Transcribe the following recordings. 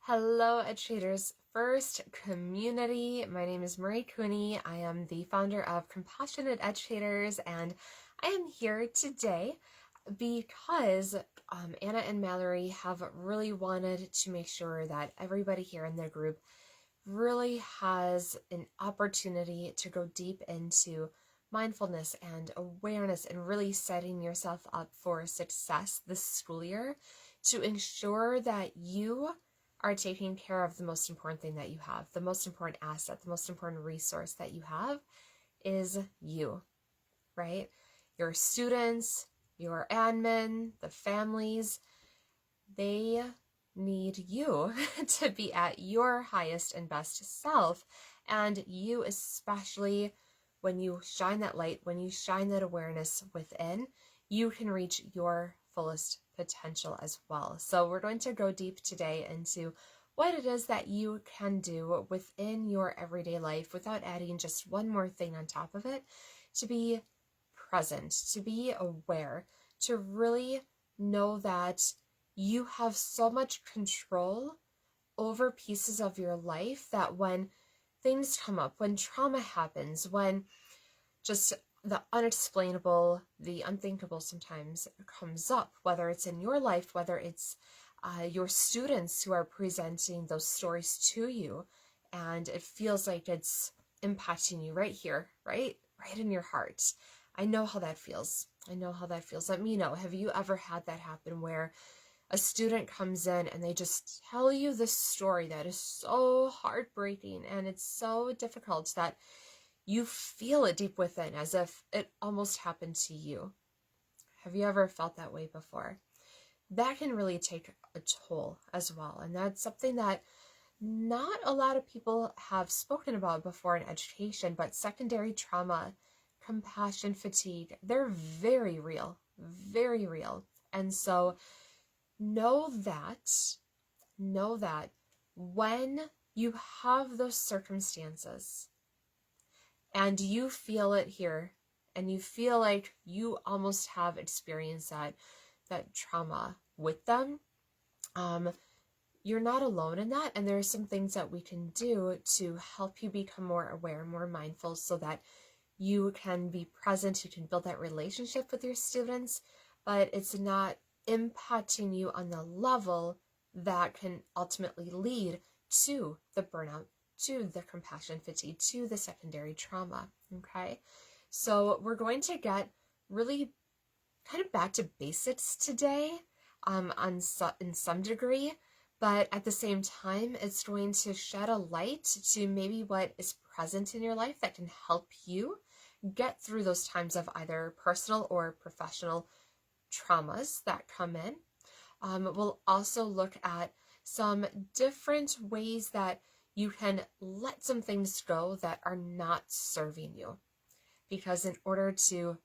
Hello, educators. First community. My name is Kueny. I am the founder of Compassionate Educators, and I am here today because Anna and Mallory have really wanted to make sure that everybody here in their group really has an opportunity to go deep into mindfulness and awareness and really setting yourself up for success this school year to ensure that you are taking care of the most important thing that you have, the most important asset, the most important resource that you have is you, right? Your students, your admin, the families, they need you to be at your highest and best self. And you, especially when you shine that light, when you shine that awareness within, you can reach your fullest potential as well. So we're going to go deep today into what it is that you can do within your everyday life without adding just one more thing on top of it, to be present, to be aware, to really know that you have so much control over pieces of your life that when things come up, when trauma happens, when just the unexplainable, the unthinkable sometimes comes up, whether it's in your life, whether it's your students who are presenting those stories to you, and it feels like it's impacting you right here, right in your heart. I know how that feels. Let me know. Have you ever had that happen where a student comes in and they just tell you this story that is so heartbreaking and it's so difficult that you feel it deep within as if it almost happened to you? Have you ever felt that way before? That can really take a toll as well. And that's something that not a lot of people have spoken about before in education, but secondary trauma, compassion fatigue, they're very real, very real. And so know that when you have those circumstances and you feel it here and you feel like you almost have experienced that trauma with them, you're not alone in that. And there are some things that we can do to help you become more aware, more mindful, so that you can be present, you can build that relationship with your students, but it's not impacting you on the level that can ultimately lead to the burnout, to the compassion fatigue, to the secondary trauma. Okay, so we're going to get really kind of back to basics today, in some degree, but at the same time, it's going to shed a light to maybe what is present in your life that can help you get through those times of either personal or professional traumas that come in. We'll also look at some different ways that you can let some things go that are not serving you. Because in order to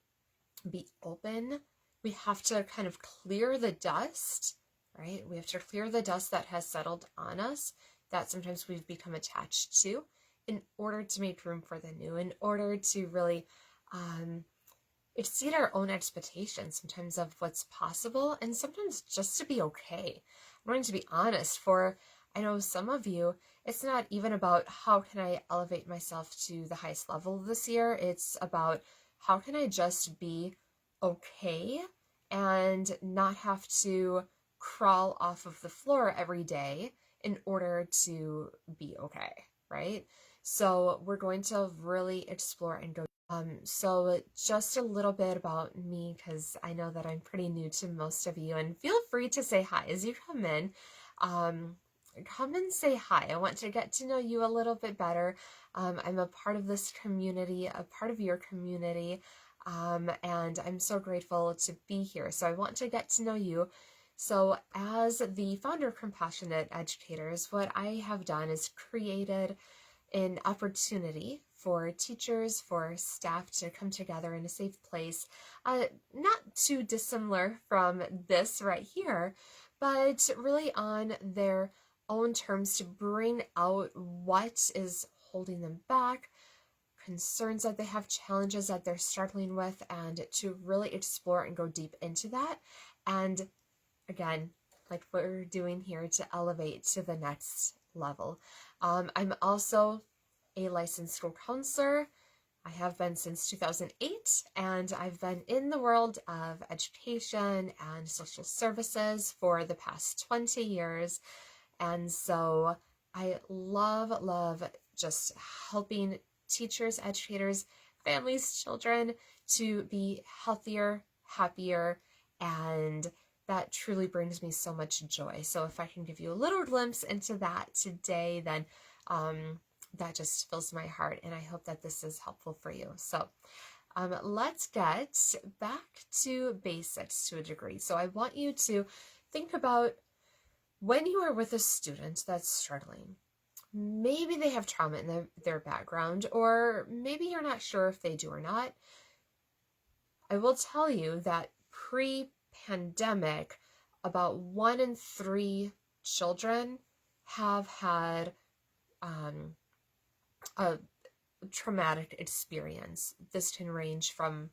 be open, we have to kind of clear the dust, right? We have to clear the dust that has settled on us, that sometimes we've become attached to, in order to make room for the new, in order to really exceed our own expectations sometimes of what's possible, and sometimes just to be okay. I'm going to be honest, for I know some of you, it's not even about how can I elevate myself to the highest level this year. It's about how can I just be okay and not have to crawl off of the floor every day in order to be okay, right? So we're going to really explore and go. So just a little bit about me, because I know that I'm pretty new to most of you, and feel free to say hi as you come in. Come and say hi. I want to get to know you a little bit better. I'm a part of this community, a part of your community, and I'm so grateful to be here. So I want to get to know you. So as the founder of Compassionate Educators, what I have done is created an opportunity for teachers, for staff to come together in a safe place, not too dissimilar from this right here, but really on their own terms, to bring out what is holding them back, concerns that they have, challenges that they're struggling with, and to really explore and go deep into that. And again, like what we're doing here to elevate to the next level. I'm also a licensed school counselor. I have been since 2008, and I've been in the world of education and social services for the past 20 years. And so I love just helping teachers, educators, families, children to be healthier, happier, and that truly brings me so much joy. So if I can give you a little glimpse into that today, then that just fills my heart, and I hope that this is helpful for you. So let's get back to basics to a degree. So I want you to think about when you are with a student that's struggling. Maybe they have trauma in their background, or maybe you're not sure if they do or not. I will tell you that pre-pandemic, about 1 in 3 children have had a traumatic experience. This can range from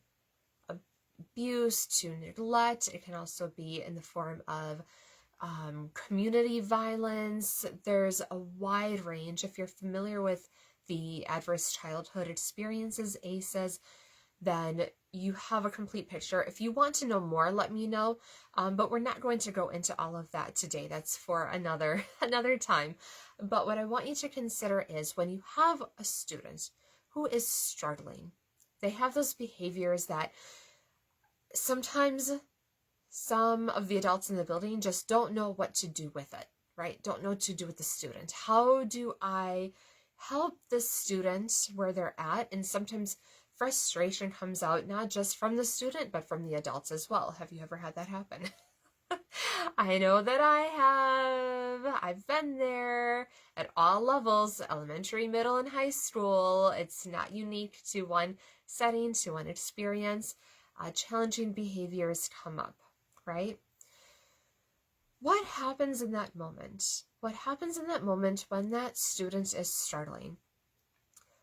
abuse to neglect. It can also be in the form of community violence. There's a wide range. If you're familiar with the Adverse Childhood Experiences, ACEs, then you have a complete picture. If you want to know more, let me know. But we're not going to go into all of that today. That's for another time. But what I want you to consider is when you have a student who is struggling, they have those behaviors that sometimes some of the adults in the building just don't know what to do with it, right? Don't know what to do with the student. How do I help the student where they're at? And sometimes frustration comes out not just from the student, but from the adults as well. Have you ever had that happen? I know that I have. I've been there at all levels, elementary, middle, and high school. It's not unique to one setting, to one experience. Challenging behaviors come up, right? What happens in that moment? What happens in that moment when that student is struggling?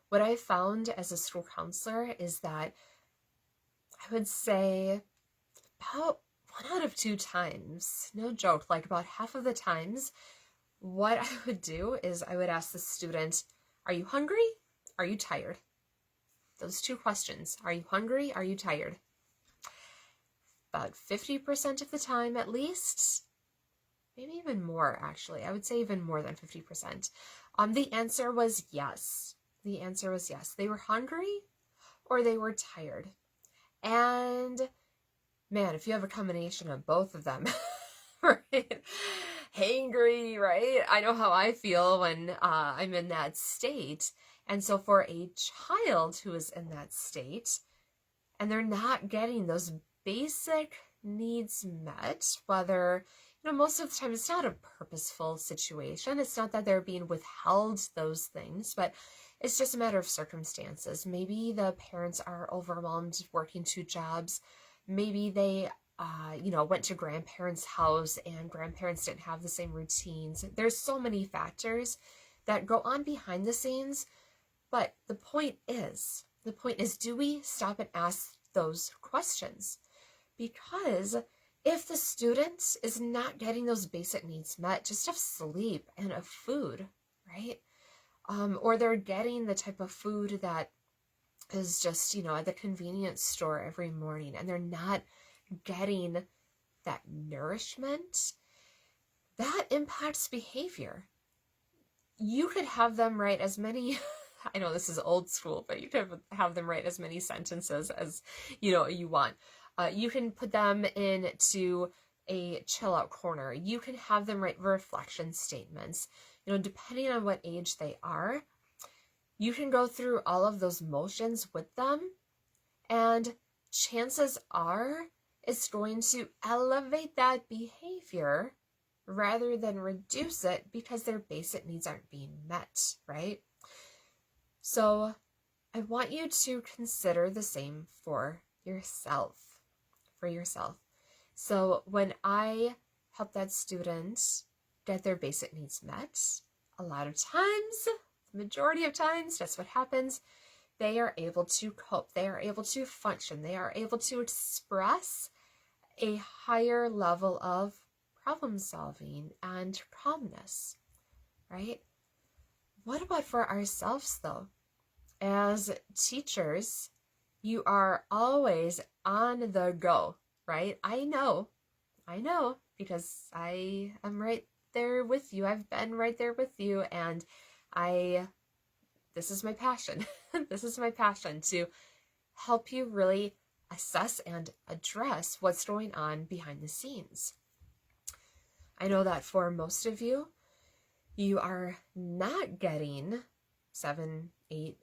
What I found as a school counselor is that I would say about 1 out of 2 times, no joke, like about half of the times, what I would do is I would ask the student, are you hungry? Are you tired? Those 2 questions. Are you hungry? Are you tired? About 50% of the time at least, maybe even more actually. I would say even more than 50%. The answer was yes. The answer was yes. They were hungry or they were tired. And man, if you have a combination of both of them, right? Hangry, right? I know how I feel when I'm in that state. And so for a child who is in that state and they're not getting those basic needs met, whether, most of the time it's not a purposeful situation. It's not that they're being withheld those things, but it's just a matter of circumstances. Maybe the parents are overwhelmed working 2 jobs. Maybe they, went to grandparents' house and grandparents didn't have the same routines. There's so many factors that go on behind the scenes. But the point is, do we stop and ask those questions? Because if the student is not getting those basic needs met, just of sleep and of food, right? Or they're getting the type of food that is just, at the convenience store every morning, and they're not getting that nourishment, that impacts behavior. You could have them write as many, I know this is old school, but you could have them write as many sentences as, you want. You can put them into a chill out corner. You can have them write reflection statements. Depending on what age they are, you can go through all of those motions with them, and chances are it's going to elevate that behavior rather than reduce it because their basic needs aren't being met, right? So I want you to consider the same for yourself. So when I help that student get their basic needs met, a lot of times, the majority of times, that's what happens. They are able to cope. They are able to function. They are able to express a higher level of problem solving and calmness, right? What about for ourselves though? As teachers, you are always on the go, right? I know, because I am right there with you. I've been right there with you, and this is my passion. This is my passion, to help you really assess and address what's going on behind the scenes. I know that for most of you, you are not getting 7-8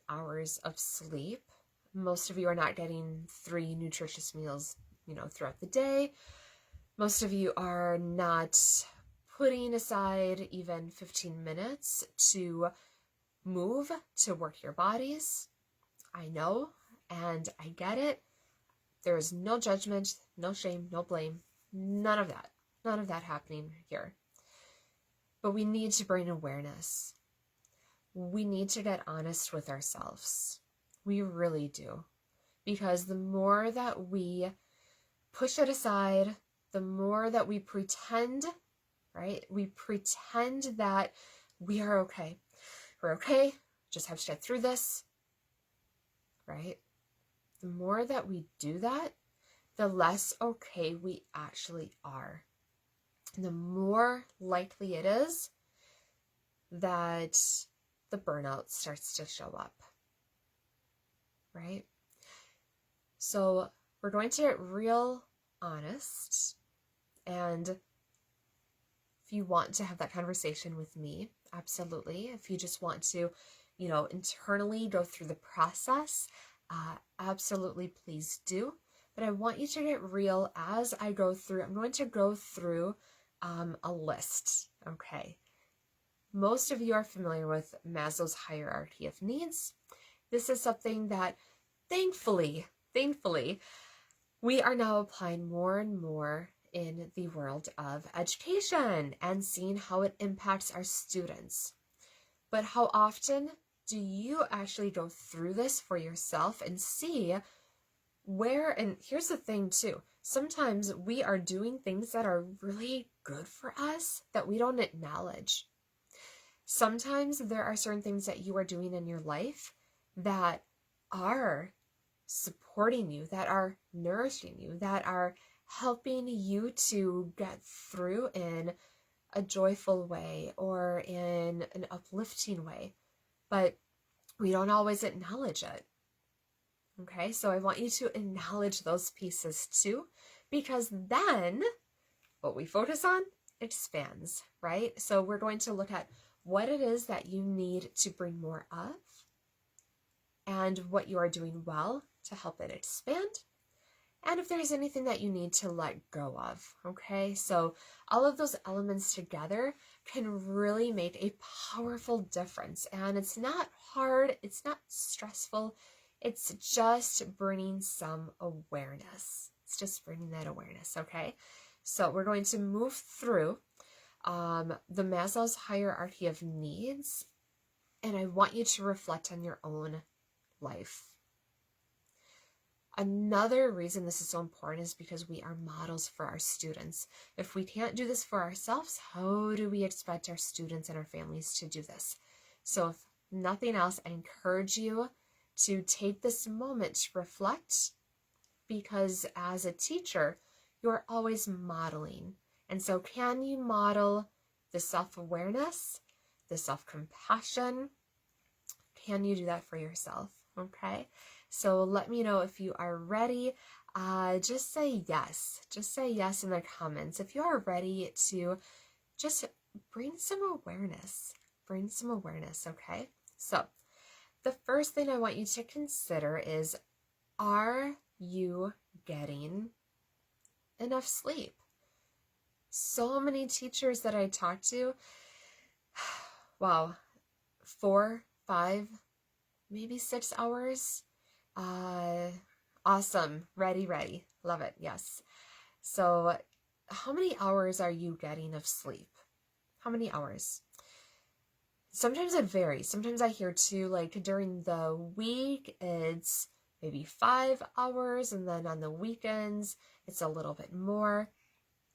hours of sleep. Most of you are not getting 3 nutritious meals, throughout the day. Most of you are not putting aside even 15 minutes to move, to work your bodies. I know, and I get it. There is no judgment, no shame, no blame, none of that happening here. But we need to bring awareness. We need to get honest with ourselves. We really do. Because the more that we push it aside, the more that we pretend, right? We pretend that we are okay. We're okay. Just have to get through this, right? The more that we do that, the less okay we actually are. And the more likely it is that the burnout starts to show up, right? So we're going to get real honest. And if you want to have that conversation with me, absolutely. If you just want to, internally go through the process, absolutely, please do. But I want you to get real as I go through. I'm going to go through a list, okay? Most of you are familiar with Maslow's hierarchy of needs. This is something that thankfully, we are now applying more and more in the world of education and seeing how it impacts our students. But how often do you actually go through this for yourself and see where, and here's the thing too, sometimes we are doing things that are really good for us that we don't acknowledge. Sometimes there are certain things that you are doing in your life that are supporting you, that are nourishing you, that are helping you to get through in a joyful way or in an uplifting way. But we don't always acknowledge it. Okay, so I want you to acknowledge those pieces too, because then what we focus on expands, right? So we're going to look at what it is that you need to bring more of and what you are doing well to help it expand. And if there's anything that you need to let go of, okay? So all of those elements together can really make a powerful difference. And it's not hard, it's not stressful, it's just bringing some awareness. It's just bringing that awareness, okay? So we're going to move through the Maslow's hierarchy of needs, and I want you to reflect on your own life. Another reason this is so important is because we are models for our students. If we can't do this for ourselves, how do we expect our students and our families to do this? So if nothing else, I encourage you to take this moment to reflect, because as a teacher, you're always modeling. And so can you model the self-awareness, the self-compassion? Can you do that for yourself? Okay. So let me know if you are ready. Just say yes. Just say yes in the comments if you are ready to just bring some awareness. Bring some awareness, okay? So the first thing I want you to consider is, are you getting enough sleep? So many teachers that I talk to, wow, 4, 5, maybe 6 hours. Awesome. Ready. Love it. Yes. So how many hours are you getting of sleep? How many hours? Sometimes it varies. Sometimes I hear too, like during the week, it's maybe 5 hours. And then on the weekends, it's a little bit more.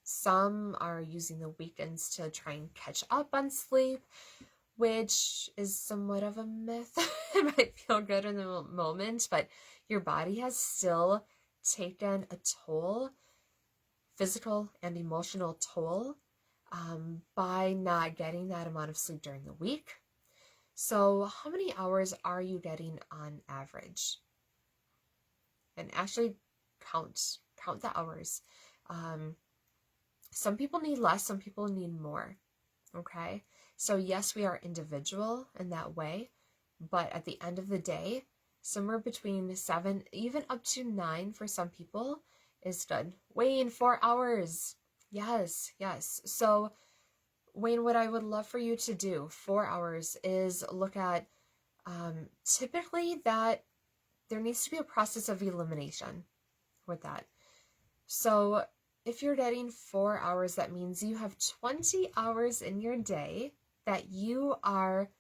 Some are using the weekends to try and catch up on sleep, which is somewhat of a myth. It might feel good in the moment, but your body has still taken a toll, physical and emotional toll, by not getting that amount of sleep during the week. So how many hours are you getting on average? And actually count the hours. Some people need less, some people need more. Okay? So yes, we are individual in that way, but at the end of the day, somewhere between 7, even up to 9 for some people is good. Wayne, 4 hours. Yes. So Wayne, what I would love for you to do, 4 hours, is look at typically that there needs to be a process of elimination with that. So if you're getting 4 hours, that means you have 20 hours in your day that you are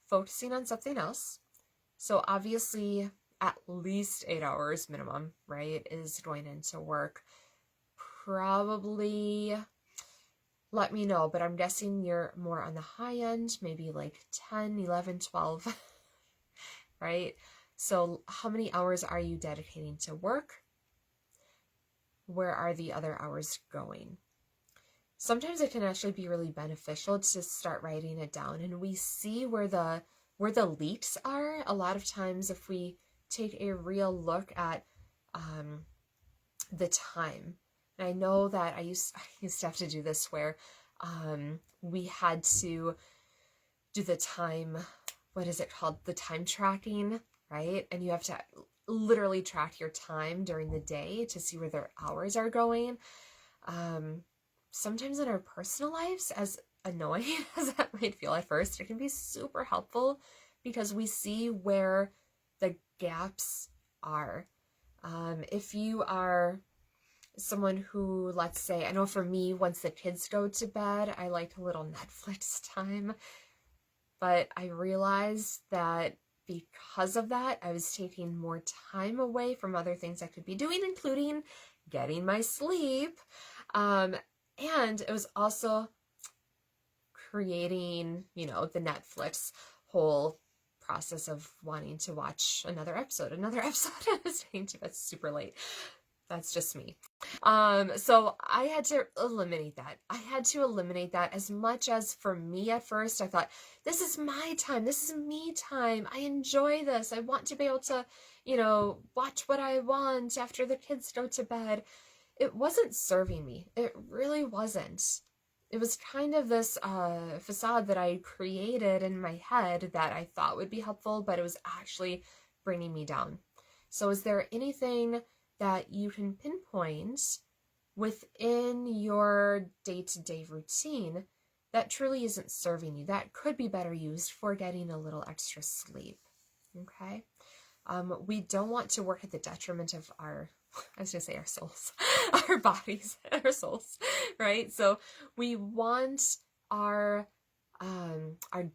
focusing on something else. So obviously at least 8 hours minimum, right, is going into work. Probably, let me know, but I'm guessing you're more on the high end, maybe like 10, 11, 12, right? So how many hours are you dedicating to work? Where are the other hours going? Sometimes it can actually be really beneficial to start writing it down, and we see where the leaks are. A lot of times if we take a real look at the time, and I know that I used to have to do this where we had to do the time, what is it called? The time tracking, right? And you have to literally track your time during the day to see where their hours are going. Sometimes in our personal lives, as annoying as that might feel at first, it can be super helpful because we see where the gaps are. If you are someone who, let's say, I know for me, once the kids go to bed, I like a little Netflix time, but I realized that because of that, I was taking more time away from other things I could be doing, including getting my sleep. And it was also creating, the Netflix whole process of wanting to watch another episode. I was staying to bed super late. That's just me. So I had to eliminate that. As much as for me at first, I thought, this is my time. This is me time. I enjoy this. I want to be able to, watch what I want after the kids go to bed. It wasn't serving me. It really wasn't. It was kind of this facade that I created in my head that I thought would be helpful, but it was actually bringing me down. So is there anything that you can pinpoint within your day-to-day routine that truly isn't serving you, that could be better used for getting a little extra sleep? Okay? We don't want to work at the detriment of our souls, our bodies, our souls, right? So we want our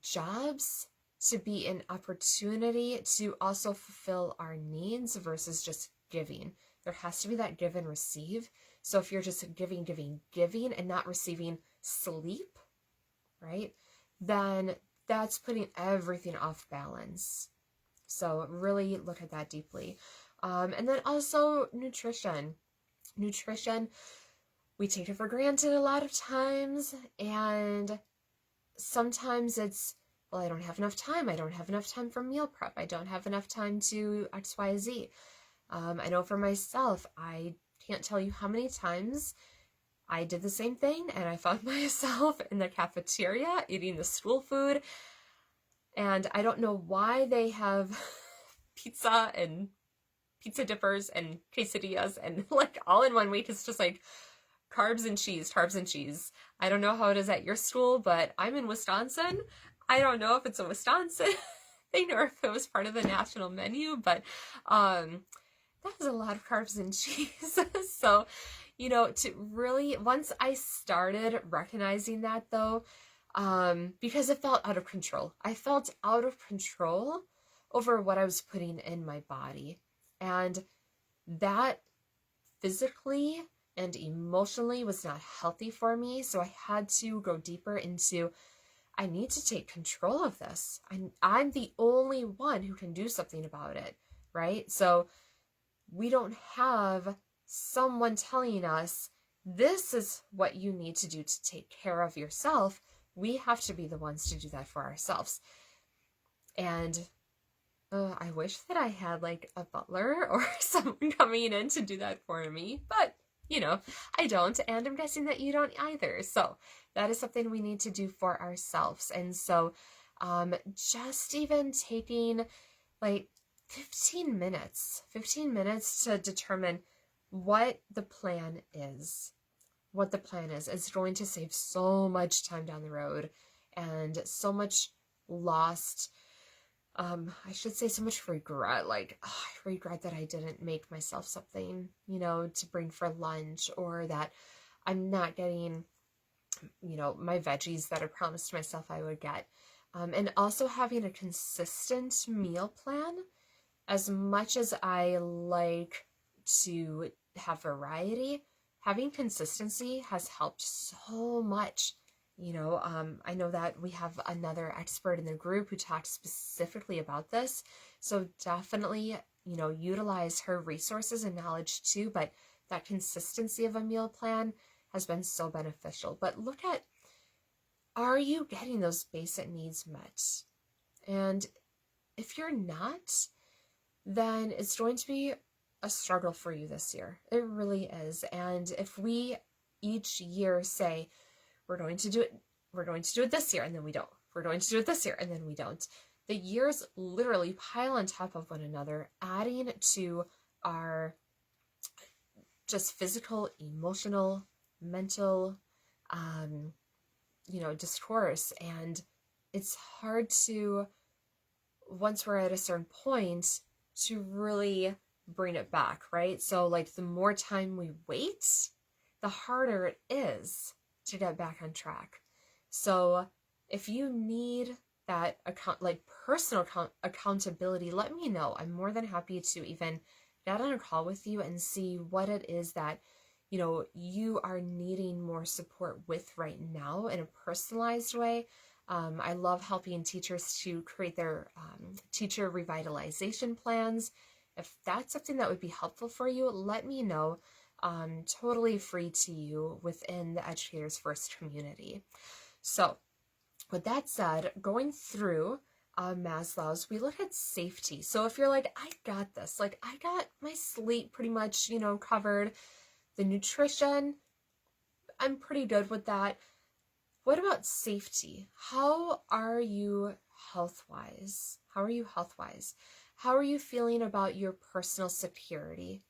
jobs to be an opportunity to also fulfill our needs versus just giving. There has to be that give and receive. So if you're just giving and not receiving sleep, right, then that's putting everything off balance. So really look at that deeply. And then also nutrition. We take it for granted a lot of times, and sometimes it's, well, I don't have enough time. I don't have enough time for meal prep. I don't have enough time to XYZ. I know for myself, I can't tell you how many times I did the same thing and I found myself in the cafeteria eating the school food. And I don't know why they have pizza and pizza dippers and quesadillas and like all in one week. It's just like carbs and cheese. I don't know how it is at your school, but I'm in Wisconsin. I don't know if it's a Wisconsin thing or if it was part of the national menu, but that is a lot of carbs and cheese. So, to really, once I started recognizing that though, because it felt out of control. I felt out of control over what I was putting in my body. And that physically and emotionally was not healthy for me. So I had to go deeper into, I need to take control of this. I'm the only one who can do something about it, right? So we don't have someone telling us, this is what you need to do to take care of yourself. We have to be the ones to do that for ourselves. And I wish that I had like a butler or someone coming in to do that for me, but I don't, and I'm guessing that you don't either. So that is something we need to do for ourselves. And so just even taking like 15 minutes to determine what the plan is. What the plan is going to save so much time down the road and so much lost, I should say so much regret. Like, I regret that I didn't make myself something, to bring for lunch, or that I'm not getting, my veggies that I promised myself I would get. And also having a consistent meal plan. As much as I like to have variety, having consistency has helped so much. I know that we have another expert in the group who talks specifically about this. So definitely, utilize her resources and knowledge too. But that consistency of a meal plan has been so beneficial. But look at, are you getting those basic needs met? And if you're not, then it's going to be a struggle for you this year. It really is. And if we each year say, we're going to do it this year, and then we don't. We're going to do it this year, and then we don't. The years literally pile on top of one another, adding to our just physical, emotional, mental, discourse. And it's hard to, once we're at a certain point, to really bring it back, right? So like the more time we wait, the harder it is to get back on track. So if you need that personal accountability, let me know. I'm more than happy to even get on a call with you and see what it is that you are needing more support with right now in a personalized way. I love helping teachers to create their teacher revitalization plans. If that's something that would be helpful for you, let me know. Totally free to you within the Educators First community. So with that said, going through Maslow's, we look at safety. So if you're like, I got this, like I got my sleep pretty much, covered, the nutrition, I'm pretty good with that. What about safety? How are you health-wise? How are you feeling about your personal security?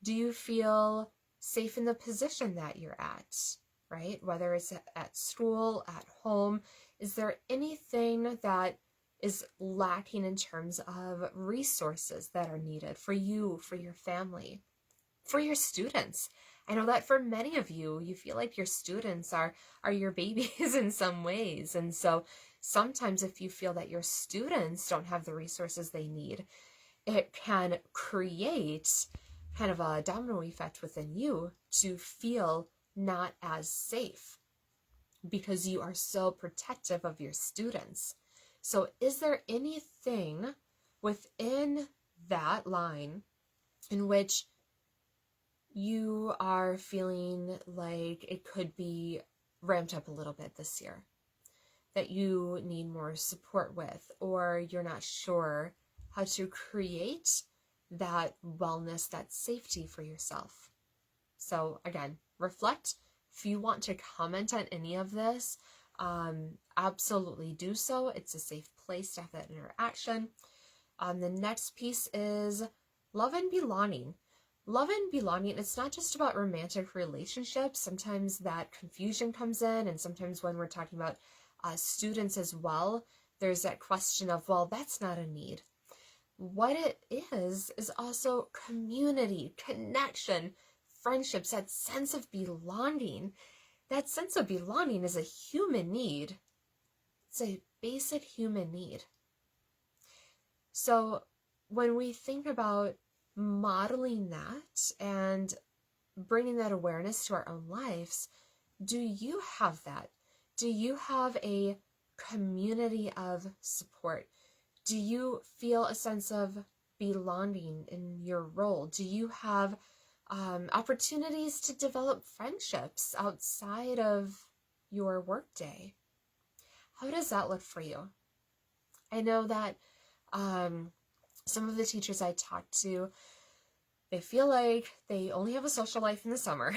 Do you feel safe in the position that you're at, right? Whether it's at school, at home, is there anything that is lacking in terms of resources that are needed for you, for your family, for your students? I know that for many of you, you feel like your students are your babies in some ways. And so sometimes if you feel that your students don't have the resources they need, it can create kind of a domino effect within you to feel not as safe because you are so protective of your students. So is there anything within that line in which you are feeling like it could be ramped up a little bit this year, that you need more support with, or you're not sure how to create that wellness, that safety for yourself? So again, reflect. If you want to comment on any of this, absolutely do so. It's a safe place to have that interaction. The next piece is love and belonging. Love and belonging, it's not just about romantic relationships. Sometimes that confusion comes in, and sometimes when we're talking about students as well, there's that question of, well, that's not a need. What it is also community, connection, friendships, that sense of belonging. That sense of belonging is a human need. It's a basic human need. So when we think about modeling that and bringing that awareness to our own lives, do you have that? Do you have a community of support? Do you feel a sense of belonging in your role? Do you have opportunities to develop friendships outside of your workday? How does that look for you? I know that some of the teachers I talk to, they feel like they only have a social life in the summer,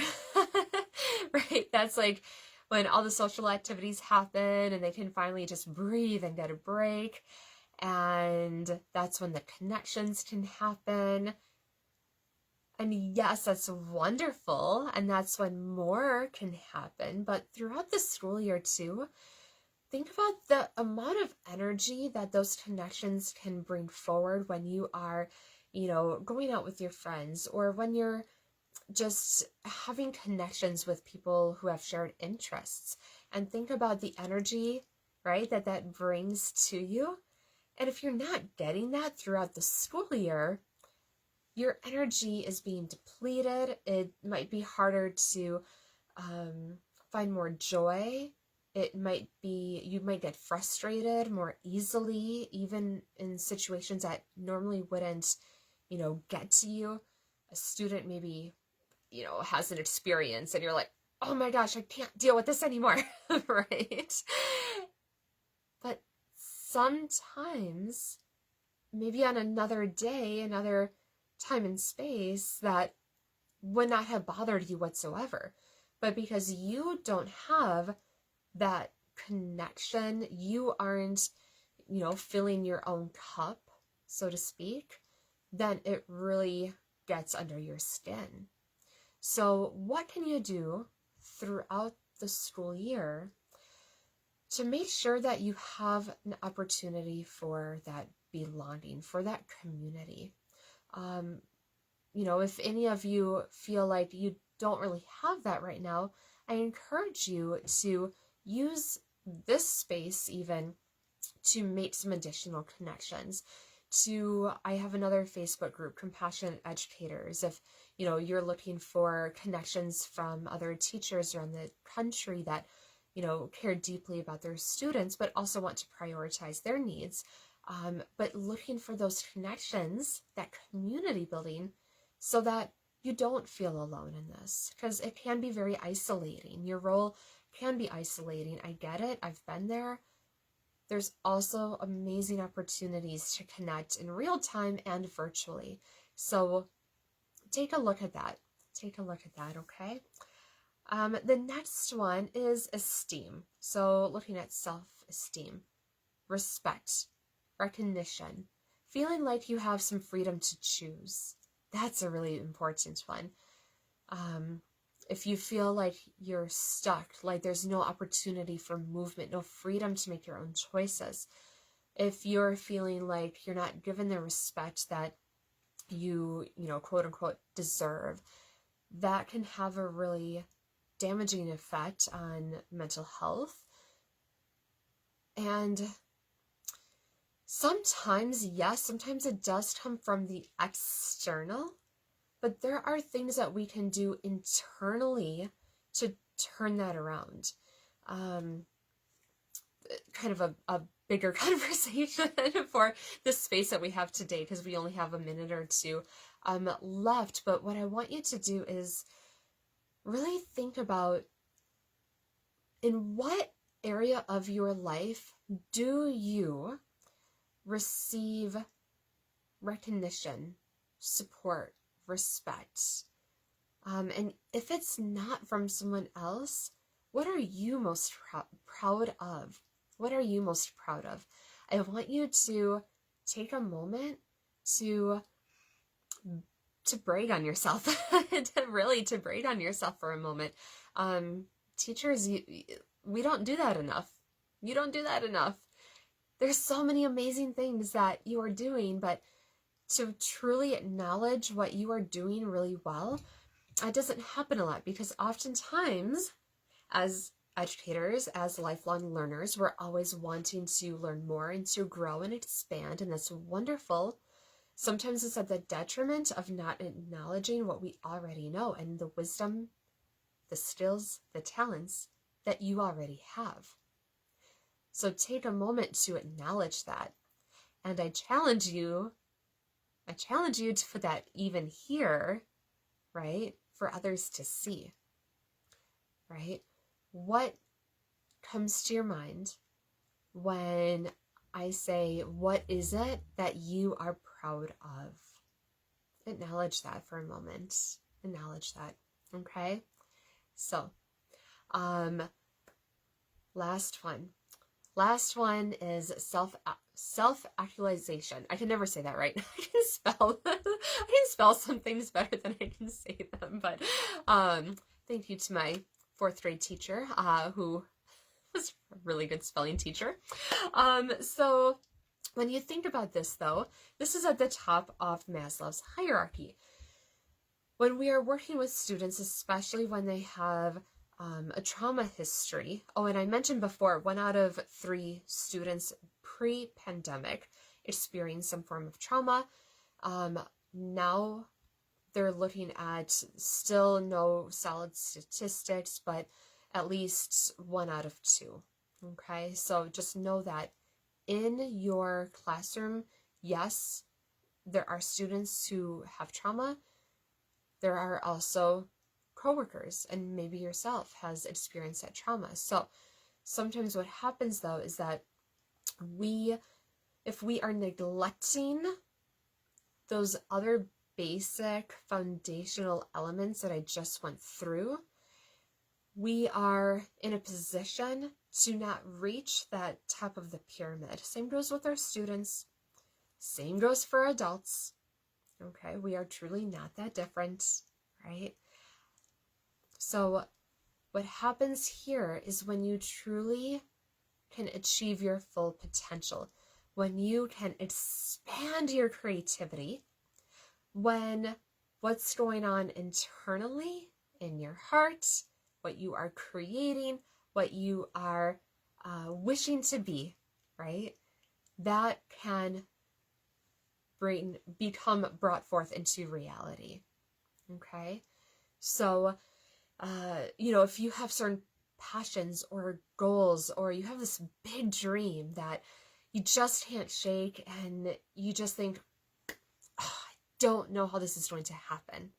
right? That's like when all the social activities happen and they can finally just breathe and get a break. And that's when the connections can happen. And yes, that's wonderful. And that's when more can happen. But throughout the school year too, think about the amount of energy that those connections can bring forward when you are, going out with your friends, or when you're just having connections with people who have shared interests. And think about the energy, right, that brings to you. And if you're not getting that throughout the school year, your energy is being depleted. It might be harder to find more joy. It might be, you might get frustrated more easily, even in situations that normally wouldn't, get to you. A student maybe, has an experience and you're like, oh my gosh, I can't deal with this anymore, right? But sometimes, maybe on another day, another time and space, that would not have bothered you whatsoever. But because you don't have that connection, you aren't, filling your own cup, so to speak, then it really gets under your skin. So what can you do throughout the school year to make sure that you have an opportunity for that belonging, for that community? If any of you feel like you don't really have that right now, I encourage you to use this space even to make some additional connections. I have another Facebook group, Compassionate Educators. If you're looking for connections from other teachers around the country that care deeply about their students, but also want to prioritize their needs, but looking for those connections, that community building, so that you don't feel alone in this, because it can be very isolating. Your role can be isolating. I get it. I've been there. There's also amazing opportunities to connect in real time and virtually. So take a look at that. Okay? The next one is esteem. So looking at self-esteem, respect, recognition, feeling like you have some freedom to choose. That's a really important one. If you feel like you're stuck, like there's no opportunity for movement, no freedom to make your own choices, if you're feeling like you're not given the respect that you quote unquote deserve, that can have a really damaging effect on mental health. And sometimes it does come from the external, but there are things that we can do internally to turn that around. Kind of a bigger conversation for the space that we have today, because we only have a minute or two left. But what I want you to do is really think about, in what area of your life do you receive recognition, support, respect? And if it's not from someone else, what are you most proud of? What are you most proud of? I want you to take a moment to brag on yourself, to brag on yourself for a moment. Teachers, we don't do that enough. You don't do that enough. There's so many amazing things that you are doing, but to truly acknowledge what you are doing really well, that doesn't happen a lot, because oftentimes as educators, as lifelong learners, we're always wanting to learn more and to grow and expand, and that's wonderful. Sometimes it's at the detriment of not acknowledging what we already know and the wisdom, the skills, the talents that you already have. So take a moment to acknowledge that. And I challenge you to put that even here, right? For others to see, right? What comes to your mind when I say, what is it that you are proud of? Acknowledge that for a moment. Acknowledge that. Okay? So, last one. Last one is self-actualization. I can never say that right. I can spell some things better than I can say them, but thank you to my 4th grade teacher, who was a really good spelling teacher. So when you think about this, though, this is at the top of Maslow's hierarchy. When we are working with students, especially when they have a trauma history. Oh, and I mentioned before, 1 out of 3 students pre-pandemic experienced some form of trauma. Now they're looking at still no solid statistics, but at least 1 out of 2. Okay, so just know that in your classroom, yes, there are students who have trauma. There are also coworkers, and maybe yourself has experienced that trauma. So sometimes what happens, though, is that if we are neglecting those other basic foundational elements that I just went through, we are in a position to not reach that top of the pyramid. Same goes with our students. Same goes for adults. Okay, we are truly not that different, right? So what happens here is when you truly can achieve your full potential, when you can expand your creativity, when what's going on internally in your heart, what you are creating, what you are wishing to be, right? That can become brought forth into reality. Okay? So, if you have certain passions or goals, or you have this big dream that you just can't shake, and you just think, I don't know how this is going to happen.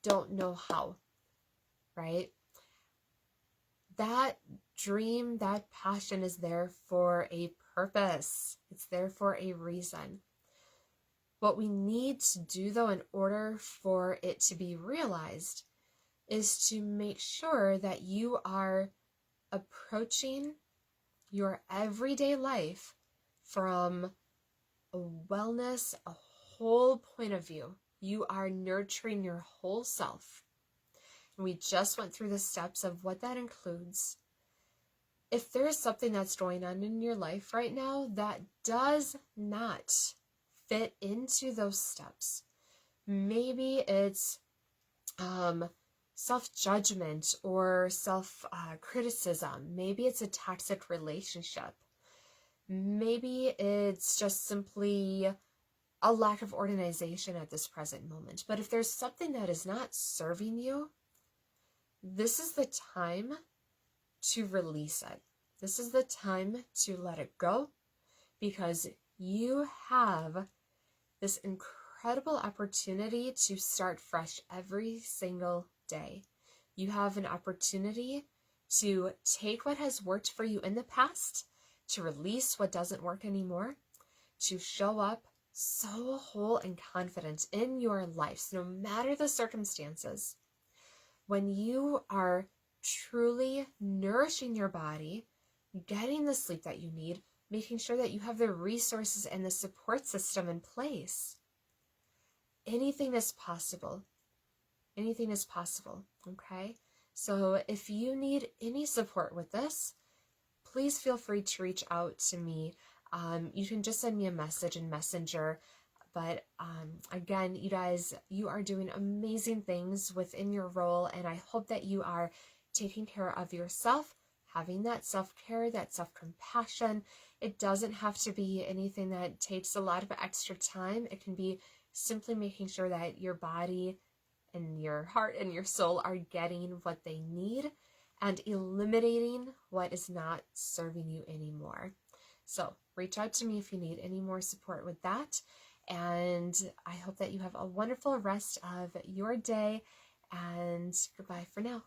Don't know how, right? That dream, that passion is there for a purpose. It's there for a reason. What we need to do, though, in order for it to be realized is to make sure that you are approaching your everyday life from a wellness, a whole point of view. You are nurturing your whole self. And we just went through the steps of what that includes. If there is something that's going on in your life right now that does not fit into those steps, maybe it's self-judgment or self-criticism. Maybe it's a toxic relationship. Maybe it's just simply a lack of organization at this present moment. But if there's something that is not serving you, this is the time to release it. This is the time to let it go, because you have this incredible opportunity to start fresh every single day. You have an opportunity to take what has worked for you in the past, to release what doesn't work anymore, to show up so whole and confident in your life, so no matter the circumstances. When you are truly nourishing your body, getting the sleep that you need, making sure that you have the resources and the support system in place, anything is possible. Anything is possible, okay? So if you need any support with this, please feel free to reach out to me. You can just send me a message in Messenger. But again, you guys, you are doing amazing things within your role, and I hope that you are taking care of yourself, having that self-care, that self-compassion. It doesn't have to be anything that takes a lot of extra time. It can be simply making sure that your body and your heart and your soul are getting what they need and eliminating what is not serving you anymore. So reach out to me if you need any more support with that. And I hope that you have a wonderful rest of your day, and goodbye for now.